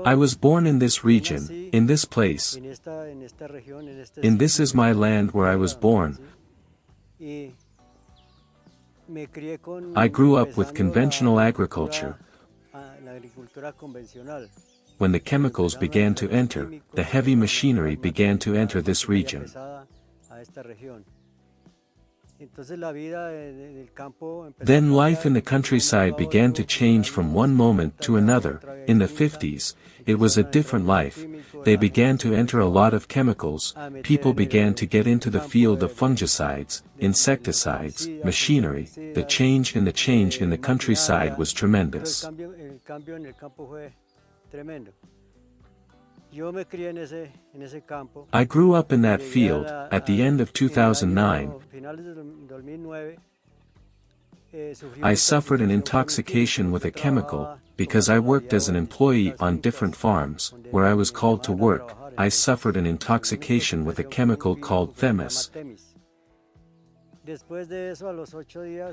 I was born in this region, in this place. And this is my land where I was born. I grew up with conventional agriculture. When the chemicals began to enter, the heavy machinery began to enter this region. Then life in the countryside began to change from one moment to another. In the 50s, it was a different life. They began to enter a lot of chemicals, people began to get into the field of fungicides, insecticides, machinery. The change in the countryside was tremendous. I grew up in that field. At the end of 2009, I suffered an intoxication with a chemical, because I worked as an employee on different farms, where I was called to work. I suffered an intoxication with a chemical called themis.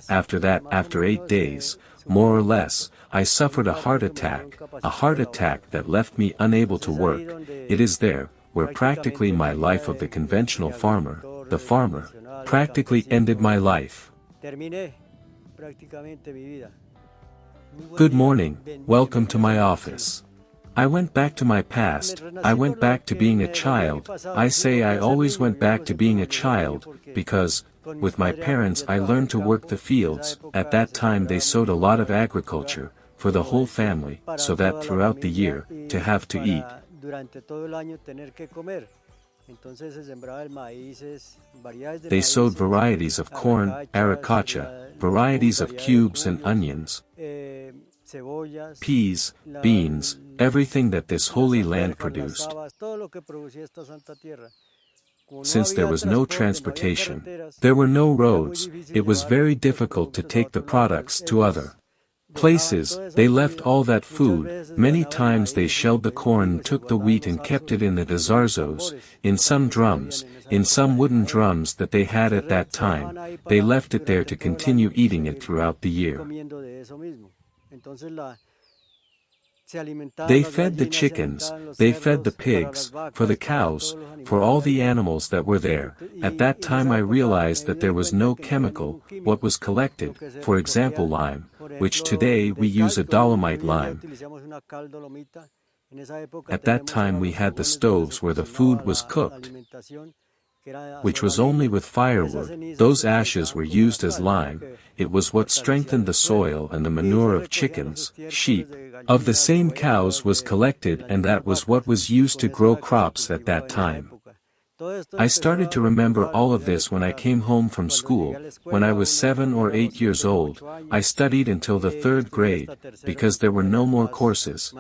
After that, after 8 days, more or less, I suffered a heart attack that left me unable to work. It is there, where practically my life of the conventional farmer, practically ended my life. Good morning, welcome to my office. I went back to my past, I went back to being a child. I say I always went back to being a child, because, with my parents I learned to work the fields. At that time they sowed a lot of agriculture, for the whole family, so that throughout the year, to have to eat. They sowed varieties of corn, arocacha, varieties of cubes and onions, peas, beans, everything that this holy land produced. Since there was no transportation, there were no roads, it was very difficult to take the products to other places. They left all that food. Many times they shelled the corn, took the wheat and kept it in the zarzos, in some drums, in some wooden drums that they had at that time. They left it there to continue eating it throughout the year. They fed the chickens, they fed the pigs, for the cows, for all the animals that were there. At that time I realized that there was no chemical. What was collected, for example lime, which today we use a dolomite lime. At that time we had the stoves where the food was cooked, which was only with firewood. Those ashes were used as lime. It was what strengthened the soil, and the manure of chickens, sheep, of the same cows was collected, and that was what was used to grow crops at that time. I started to remember all of this when I came home from school. When I was 7 or 8 years old, I studied until the 3rd grade, because there were no more courses.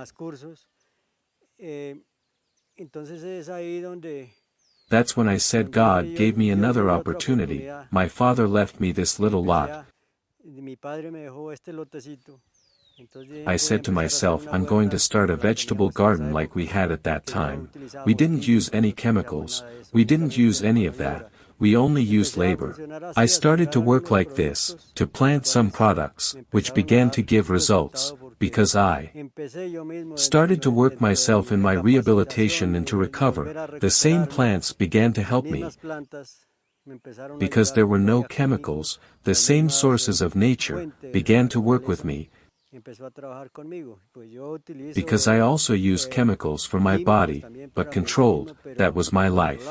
That's when I said God gave me another opportunity. My father left me this little lot. I said to myself, I'm going to start a vegetable garden like we had at that time. We didn't use any chemicals, we didn't use any of that, we only used labor. I started to work like this, to plant some products, which began to give results, because I started to work myself in my rehabilitation and to recover. The same plants began to help me, because there were no chemicals. The same sources of nature began to work with me, because I also use chemicals for my body, but controlled. That was my life.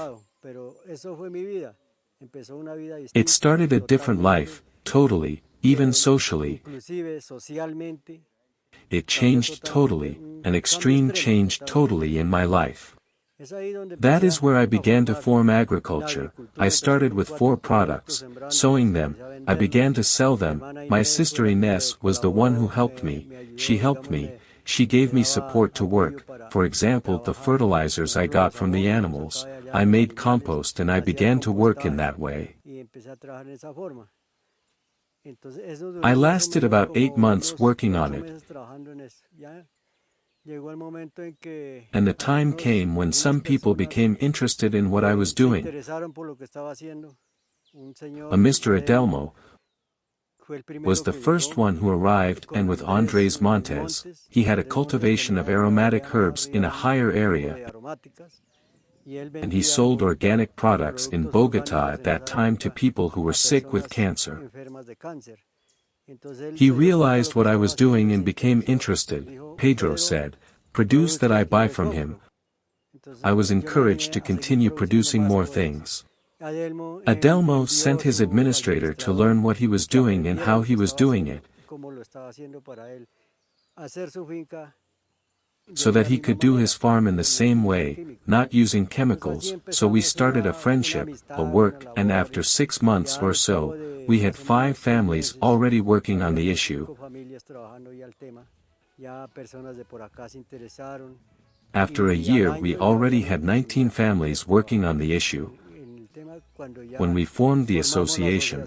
It started a different life, totally, even socially. It changed totally, an extreme change totally in my life. That is where I began to form agriculture. I started with 4 products, sowing them, I began to sell them. My sister Ines was the one who helped me. She helped me, she gave me support to work. For example, the fertilizers I got from the animals, I made compost and I began to work in that way. I lasted about 8 months working on it. And the time came when some people became interested in what I was doing. A Mr. Adelmo, was the first one who arrived, and with Andres Montes, he had a cultivation of aromatic herbs in a higher area, and he sold organic products in Bogotá at that time to people who were sick with cancer. He realized what I was doing and became interested. Pedro said, "Produce that I buy from him." I was encouraged to continue producing more things. Adelmo sent his administrator to learn what he was doing and how he was doing it, so that he could do his farm in the same way, not using chemicals. So we started a friendship, a work, and after 6 months or so, we had 5 families already working on the issue. After a year we already had 19 families working on the issue. When we formed the association,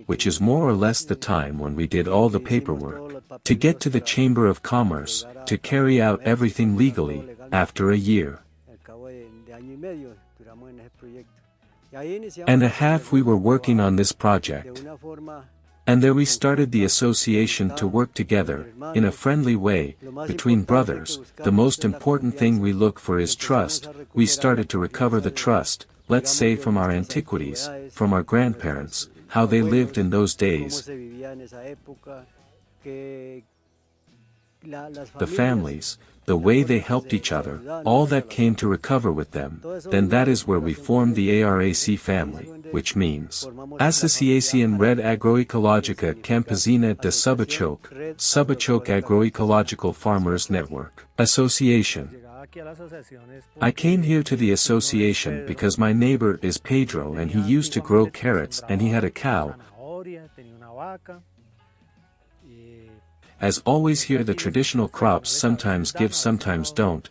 which is more or less the time when we did all the paperwork, to get to the Chamber of Commerce, to carry out everything legally, after a year and a half we were working on this project. And there we started the association to work together, in a friendly way, between brothers. The most important thing we look for is trust. We started to recover the trust, let's say from our antiquities, from our grandparents, how they lived in those days. The families, the way they helped each other, all that came to recover with them. Then that is where we formed the ARAC family, which means Asociación Red Agroecologica Campesina de Subachoque, Subachoque Agroecological Farmers Network Association. I came here to the association because my neighbor is Pedro and he used to grow carrots and he had a cow. As always here the traditional crops sometimes give sometimes don't.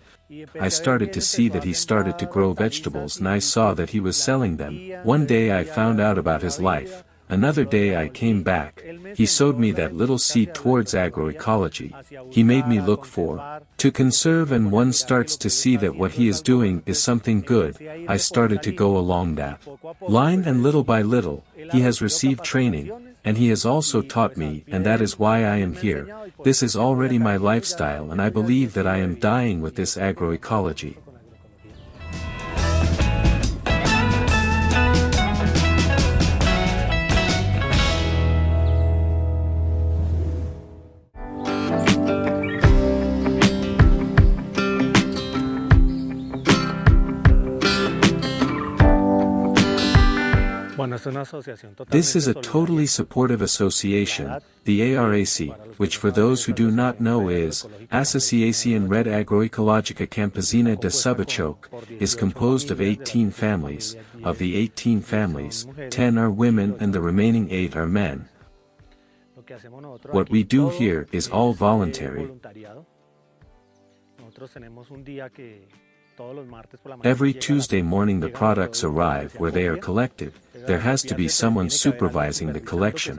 I started to see that he started to grow vegetables and I saw that he was selling them. One day I found out about his life. Another day I came back. He sowed me that little seed towards agroecology. He made me look for, to conserve, and one starts to see that what he is doing is something good. I started to go along that line, and little by little, he has received training, and he has also taught me, and that is why I am here. This is already my lifestyle and I believe that I am dying with this agroecology. This is a totally supportive association, the ARAC, which for those who do not know is, Asociación Red Agroecologica Campesina de Subachoque, is composed of 18 families. Of the 18 families, 10 are women and the remaining 8 are men. What we do here is all voluntary. Every Tuesday morning the products arrive where they are collected. There has to be someone supervising the collection.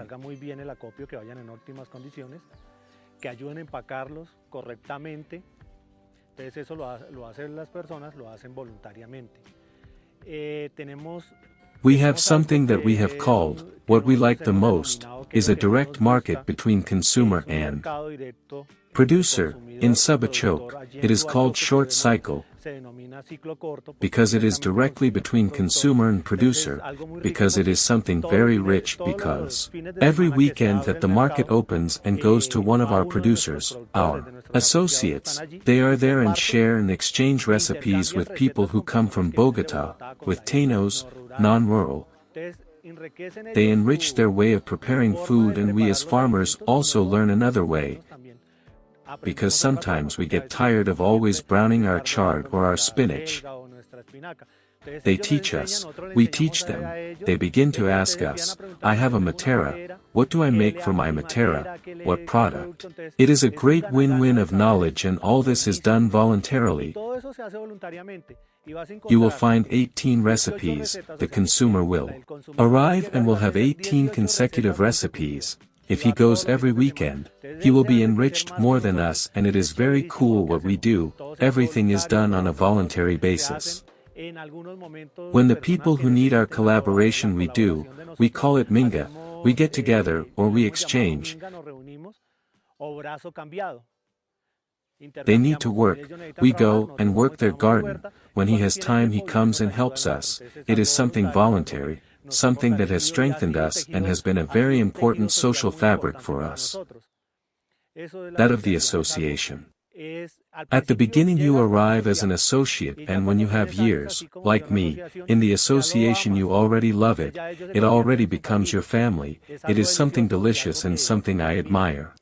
We have something that we have called, what we like the most, is a direct market between consumer and producer. In Subachoque, it is called short cycle, because it is directly between consumer and producer, because it is something very rich, because every weekend that the market opens and goes to one of our producers, our associates, they are there and share and exchange recipes with people who come from Bogotá, with Tainos, non-rural. They enrich their way of preparing food, and we as farmers also learn another way. Because sometimes we get tired of always browning our chard or our spinach. They teach us, we teach them. They begin to ask us, I have a matera, what do I make for my matera, what product? It is a great win-win of knowledge, and all this is done voluntarily. You will find 18 recipes, the consumer will arrive and will have 18 consecutive recipes. If he goes every weekend, he will be enriched more than us, and it is very cool what we do. Everything is done on a voluntary basis. When the people who need our collaboration we call it minga, we get together or we exchange. They need to work, we go and work their garden, when he has time he comes and helps us. It is something voluntary, something that has strengthened us and has been a very important social fabric for us. That of the association. At the beginning you arrive as an associate, and when you have years, like me, in the association you already love it, it already becomes your family, it is something delicious and something I admire.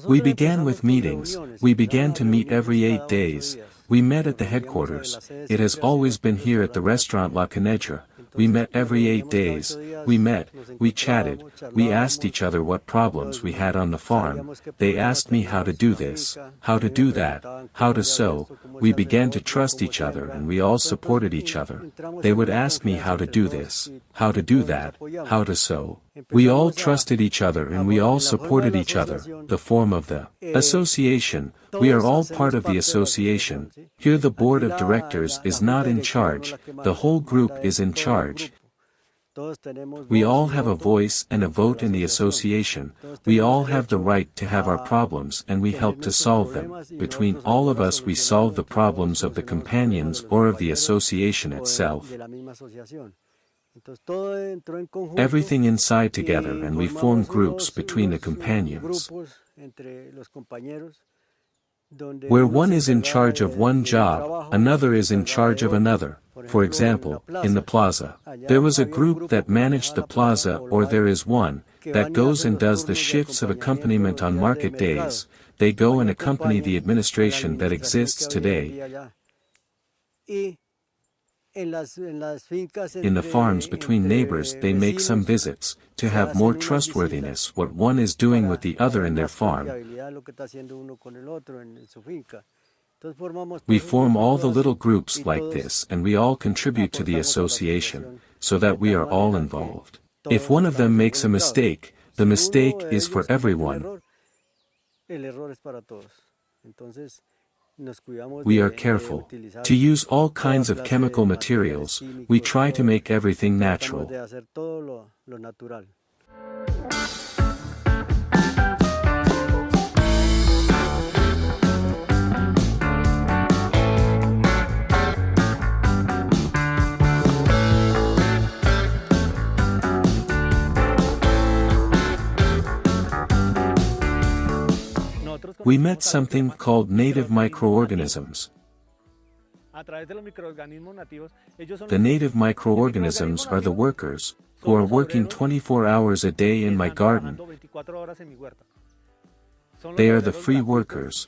We began with meetings, we began to meet every 8 days, we met at the headquarters, it has always been here at the restaurant La Canetra, we met every 8 days, we chatted, we asked each other what problems we had on the farm, they asked me how to do this, how to do that, how to sow, we began to trust each other and we all supported each other. They would ask me how to do this, how to do that, how to sow. We all trusted each other and we all supported each other, the form of the association, we are all part of the association. Here the board of directors is not in charge, the whole group is in charge. We all have a voice and a vote in the association, we all have the right to have our problems and we help to solve them. Between all of us we solve the problems of the companions or of the association itself. Everything inside together and we form groups between the companions, where one is in charge of one job, another is in charge of another. For example, in the plaza, there was a group that managed the plaza, or there is one that goes and does the shifts of accompaniment on market days. They go and accompany the administration that exists today. In the farms between neighbors they make some visits, to have more trustworthiness what one is doing with the other in their farm. We form all the little groups like this and we all contribute to the association, so that we are all involved. If one of them makes a mistake, the mistake is for everyone. We are careful to use all kinds of chemical materials, we try to make everything natural. We met something called native microorganisms. The native microorganisms are the workers, who are working 24 hours a day in my garden. They are the free workers.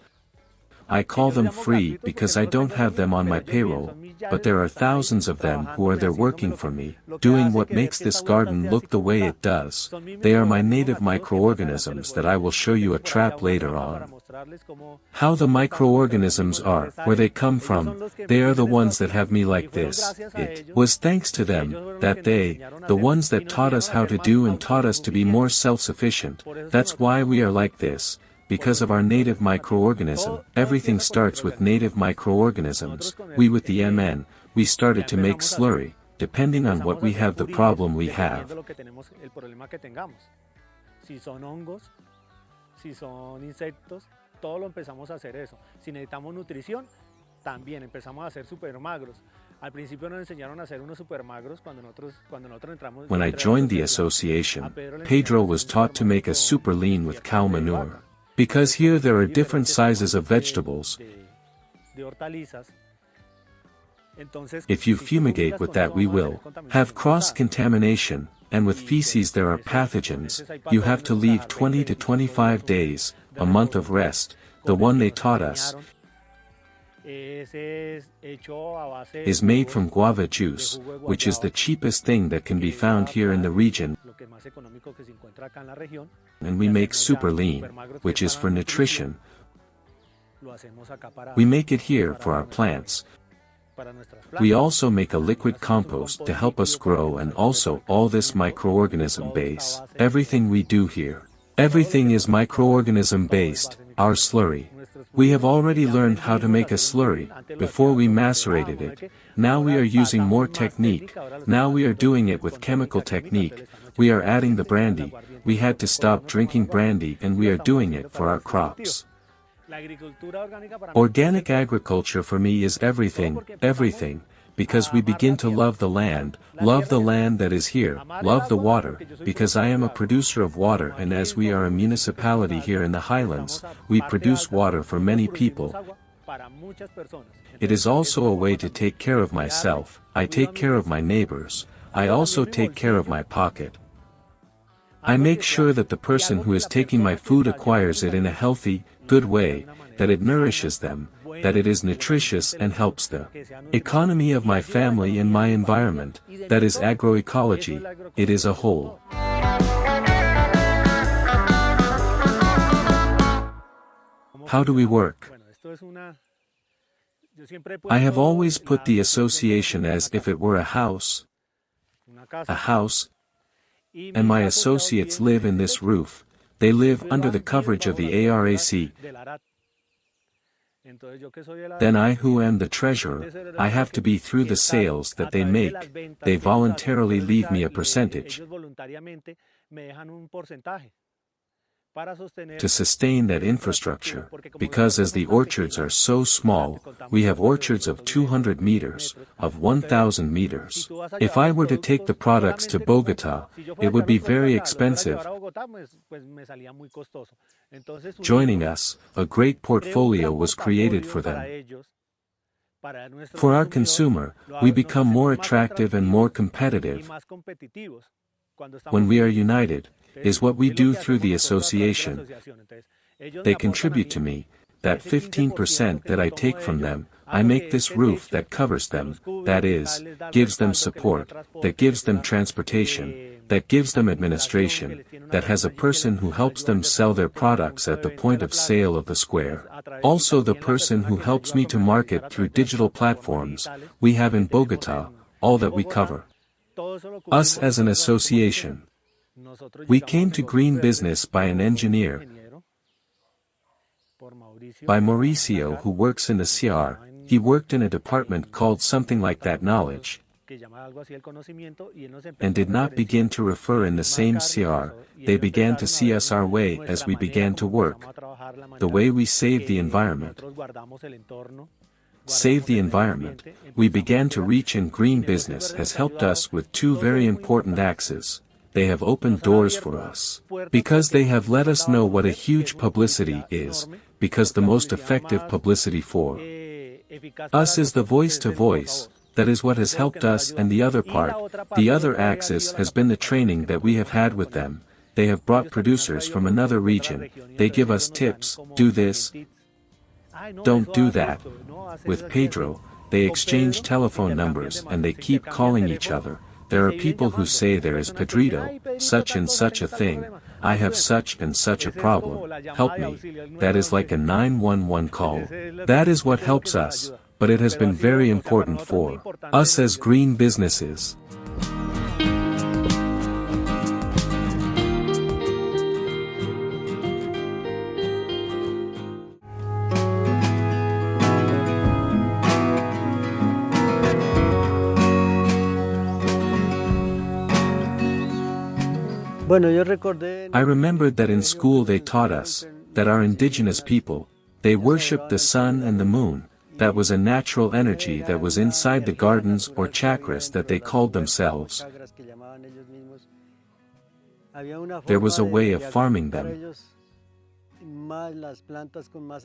I call them free because I don't have them on my payroll, but there are thousands of them who are there working for me, doing what makes this garden look the way it does. They are my native microorganisms that I will show you a trap later on. How the microorganisms are, where they come from, they are the ones that have me like this. It was thanks to them, that they, the ones that taught us how to do and taught us to be more self-sufficient, that's why we are like this. Because of our native microorganism, everything starts with native microorganisms. We with the MN, we started to make slurry, depending on what we have the problem we have. When I joined the association, Pedro was taught to make a super lean with cow manure. Because here there are different sizes of vegetables. If you fumigate with that we will have cross-contamination, and with feces there are pathogens, you have to leave 20 to 25 days, a month of rest. The one they taught us is made from guava juice, which is the cheapest thing that can be found here in the region. And we make super lean, which is for nutrition. We make it here for our plants. We also make a liquid compost to help us grow, and also all this microorganism base. Everything we do here, everything is microorganism based. Our slurry, We have already learned how to make a slurry, before we macerated it, now we are using more technique, now we are doing it with chemical technique, we are adding the brandy, we had to stop drinking brandy and we are doing it for our crops. Organic agriculture for me is everything, everything, because we begin to love the land that is here, love the water, because I am a producer of water and as we are a municipality here in the highlands, we produce water for many people. It is also a way to take care of myself, I take care of my neighbors, I also take care of my pocket. I make sure that the person who is taking my food acquires it in a healthy, good way, that it nourishes them, that it is nutritious and helps the economy of my family and my environment, that is agroecology, it is a whole. How do we work? I have always put the association as if it were a house, and my associates live in this roof, they live under the coverage of the ARAC. Then I who am the treasurer, I have to be through the sales that they make, they voluntarily leave me a percentage to sustain that infrastructure, because as the orchards are so small, we have orchards of 200 meters, of 1,000 meters. If I were to take the products to Bogota, it would be very expensive. Joining us, a great portfolio was created for them. For our consumer, we become more attractive and more competitive. When we are united, is what we do through the association. They contribute to me, that 15% that I take from them, I make this roof that covers them, that is, gives them support, that gives them transportation, that gives them administration, that has a person who helps them sell their products at the point of sale of the square. Also the person who helps me to market through digital platforms, we have in Bogota, all that we cover. Us as an association. We came to green business by an engineer, by Mauricio who works in the CR, he worked in a department called something like that knowledge, and did not begin to refer in the same CR, they began to see us our way as we began to work, the way we save the environment. Save the environment, we began to reach in green business has helped us with two very important axes. They have opened doors for us, because they have let us know what a huge publicity is, because the most effective publicity for us is the voice to voice, that is what has helped us and the other part, the other axis has been the training that we have had with them, they have brought producers from another region, they give us tips, do this, don't do that. With Pedro, they exchange telephone numbers and they keep calling each other. There are people who say there is Pedrito, such and such a thing, I have such and such a problem, help me. That is like a 911 call. That is what helps us, but it has been very important for us as green businesses. I remembered that in school they taught us, that our indigenous people, they worshipped the sun and the moon, that was a natural energy that was inside the gardens or chakras that they called themselves. There was a way of farming them.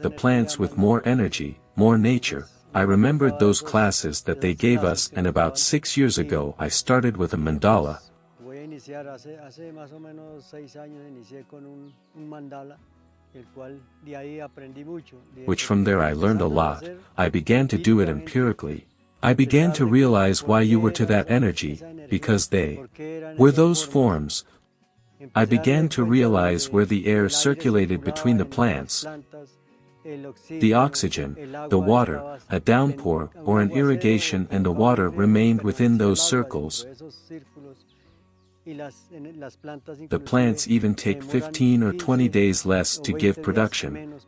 The plants with more energy, more nature. I remembered those classes that they gave us and about 6 years ago I started with a mandala. Which from there I learned a lot, I began to do it empirically. I began to realize why you were to that energy, because they were those forms. I began to realize where the air circulated between the plants, the oxygen, the water, a downpour or an irrigation and the water remained within those circles. The plants even take 15 or 20 days less to give production.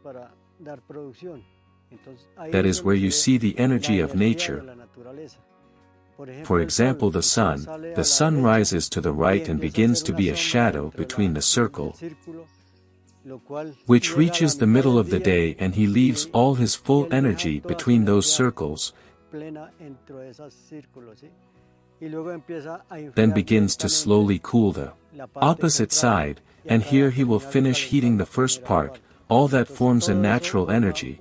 That is where you see the energy of nature. For example, the sun rises to the right and begins to be a shadow between the circle, which reaches the middle of the day, and he leaves all his full energy between those circles, then begins to slowly cool the opposite side, and here he will finish heating the first part. All that forms a natural energy.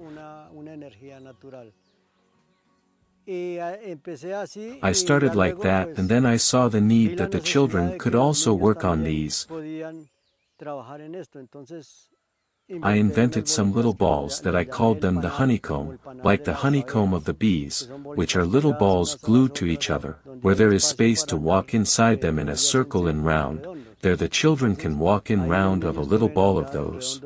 I started like that, and then I saw the need that the children could also work on these. I invented some little balls that I called them the honeycomb, like the honeycomb of the bees, which are little balls glued to each other. Where there is space to walk inside them in a circle and round, there the children can walk in round of a little ball of those.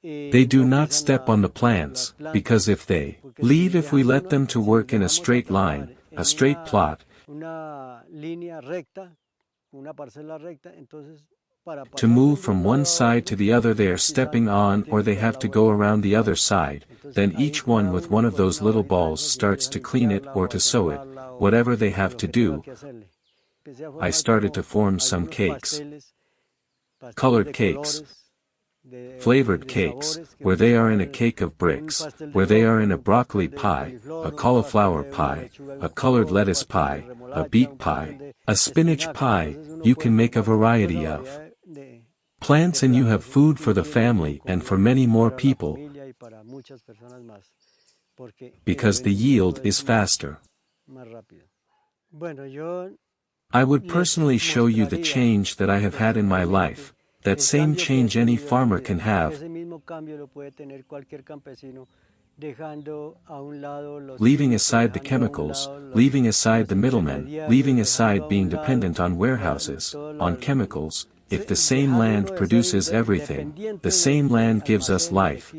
They do not step on the plants, because if they leave, if we let them to work in a straight line, a straight plot, to move from one side to the other, they are stepping on, or they have to go around the other side, then each one with one of those little balls starts to clean it or to sew it, whatever they have to do. I started to form some cakes, colored cakes, flavored cakes, where they are in a cake of bricks, where they are in a broccoli pie, a cauliflower pie, a colored lettuce pie, a beet pie, a spinach pie. You can make a variety of plants, and you have food for the family and for many more people, because the yield is faster. I would personally show you the change that I have had in my life. That same change any farmer can have, leaving aside the chemicals, leaving aside the middlemen, leaving aside being dependent on warehouses, on chemicals. If the same land produces everything, the same land gives us life,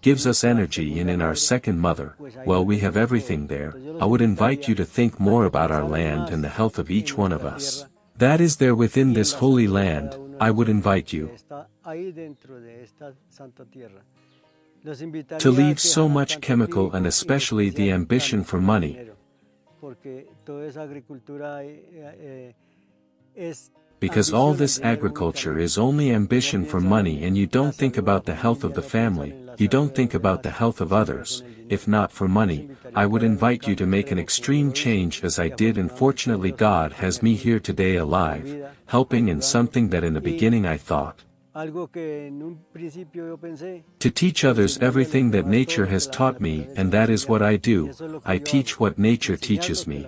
gives us energy, and in our second mother, well, we have everything there. I would invite you to think more about our land and the health of each one of us. That is there within this holy land. I would invite you to leave so much chemical and especially the ambition for money, because all this agriculture is only ambition for money, and you don't think about the health of the family, you don't think about the health of others. If not for money, I would invite you to make an extreme change as I did, and fortunately God has me here today alive, helping in something that in the beginning I thought to teach others everything that nature has taught me, and that is what I do. I teach what nature teaches me.